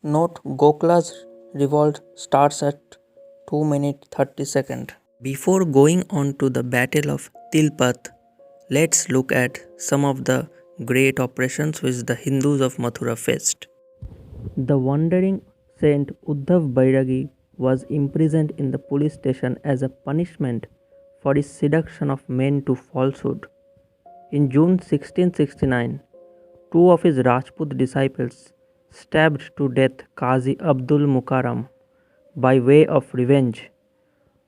Note Gokla's revolt starts at 2 minutes 30 seconds. Before going on to the Battle of Tilpat, let's look at some of the great operations which the Hindus of Mathura faced. The wandering Saint Uddhav Bairagi was imprisoned in the police station as a punishment for his seduction of men to falsehood. In June 1669, two of his Rajput disciples stabbed to death Qazi Abdul Mukarram by way of revenge.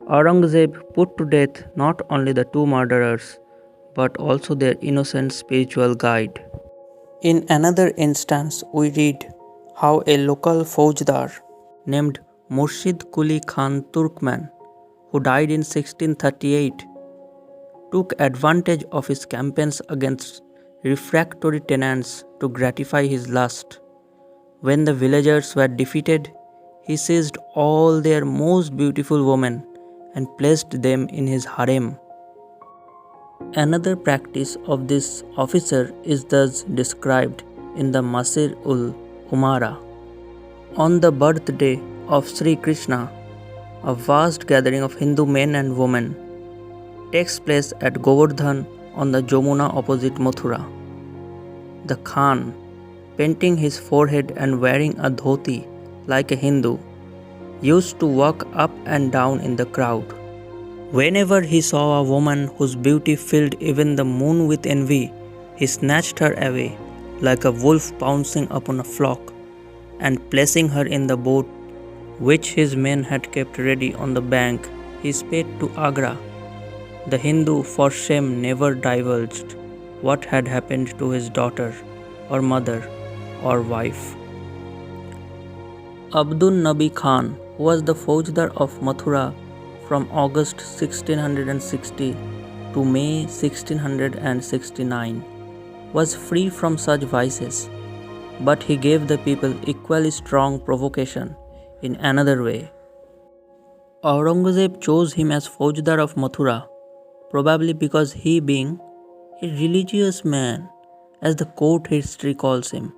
Aurangzeb put to death not only the two murderers but also their innocent spiritual guide. In another instance, we read how a local Faujdar named Murshid Kuli Khan Turkman, who died in 1638, took advantage of his campaigns against refractory tenants to gratify his lust. When the villagers were defeated, he seized all their most beautiful women and placed them in his harem. Another practice of this officer is thus described in the Masir ul Umara. On the birthday of Sri Krishna, a vast gathering of Hindu men and women takes place at Govardhan on the Jamuna opposite Mathura. The Khan, painting his forehead and wearing a dhoti like a Hindu, used to walk up and down in the crowd. Whenever he saw a woman whose beauty filled even the moon with envy, he snatched her away like a wolf pouncing upon a flock, and placing her in the boat which his men had kept ready on the bank, he sped to Agra. The Hindu for shame never divulged what had happened to his daughter or mother or wife. Abdul Nabi Khan, who was the Faujdar of Mathura from August 1660 to May 1669, was free from such vices, but he gave the people equally strong provocation in another way. Aurangzeb chose him as Faujdar of Mathura, probably because he, being a religious man, as the court history calls him,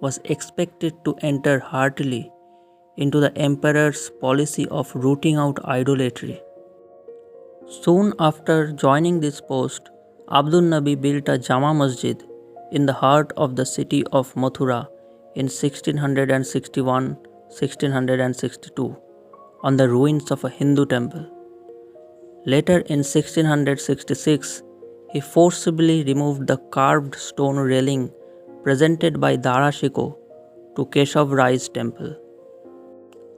was expected to enter heartily into the emperor's policy of rooting out idolatry. Soon after joining this post, Abdul Nabi built a Jama Masjid in the heart of the city of Mathura in 1661-1662 on the ruins of a Hindu temple. Later in 1666, he forcibly removed the carved stone railing presented by Dara Shikoh to Keshav Rai's temple.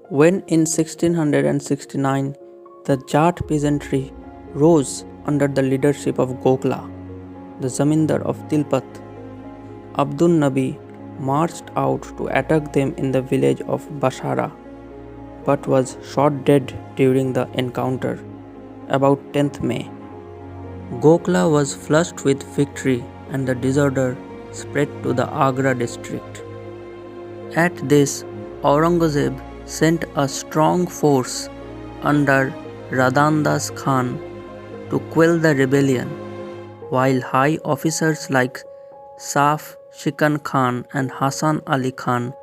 When in 1669 the Jat peasantry rose under the leadership of Gokla, the Zamindar of Tilpat, Abdul Nabi marched out to attack them in the village of Bashara, but was shot dead during the encounter about 10th May. Gokla was flushed with victory and the disorder spread to the Agra district. At this, Aurangzeb sent a strong force under Radandas Khan to quell the rebellion, while high officers like Saf Shikan Khan and Hasan Ali Khan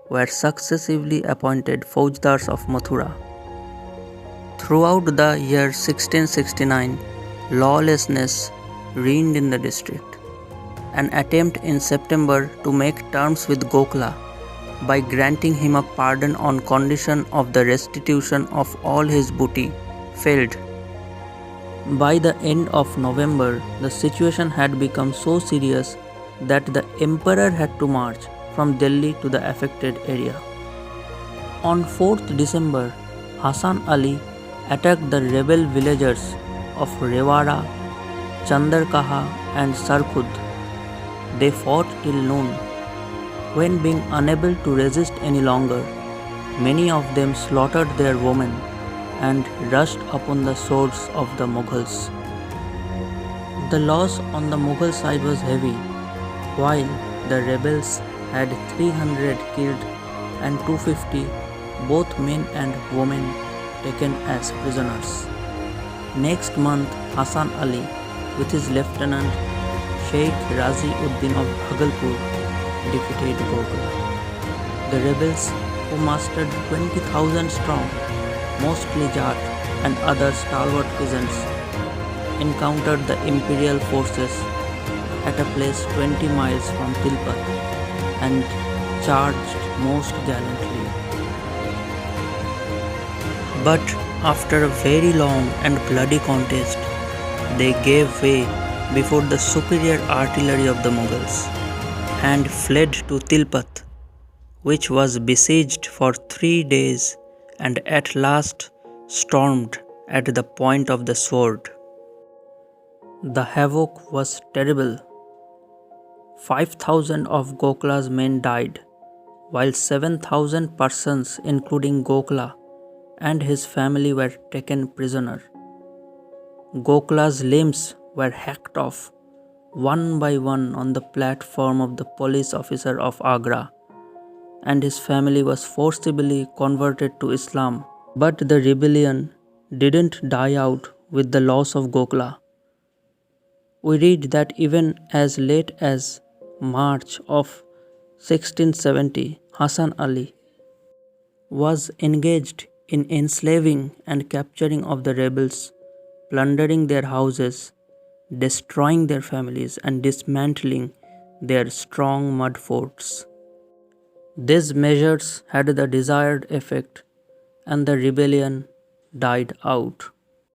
were successively appointed Faujdars of Mathura. Throughout the year 1669, lawlessness reigned in the district. An attempt in September to make terms with Gokla by granting him a pardon on condition of the restitution of all his booty failed. By the end of November, the situation had become so serious that the emperor had to march from Delhi to the affected area. On 4th December, Hasan Ali attacked the rebel villagers of Rewara, Chandarkaha and Sarkhud. They fought till noon. When being unable to resist any longer, many of them slaughtered their women and rushed upon the swords of the Mughals. The loss on the Mughal side was heavy, while the rebels had 300 killed and 250, both men and women, taken as prisoners. Next month, Hasan Ali, with his lieutenant Sheikh Razi Uddin of Bhagalpur, defeated Gokla. The rebels who mustered 20,000 strong, mostly Jat and other stalwart peasants, encountered the imperial forces at a place 20 miles from Tilpat and charged most gallantly. But after a very long and bloody contest, they gave way before the superior artillery of the Mughals and fled to Tilpat, which was besieged for 3 days and at last stormed at the point of the sword. The havoc was terrible. 5,000 of Gokhala's men died, while 7,000 persons, including Gokhla and his family, were taken prisoner. Gokhala's limbs were hacked off one by one on the platform of the police officer of Agra, and his family was forcibly converted to Islam. But the rebellion didn't die out with the loss of Gokhla. We read that even as late as March of 1670, Hasan Ali was engaged in enslaving and capturing of the rebels, plundering their houses, destroying their families, and dismantling their strong mud forts. These measures had the desired effect, and the rebellion died out.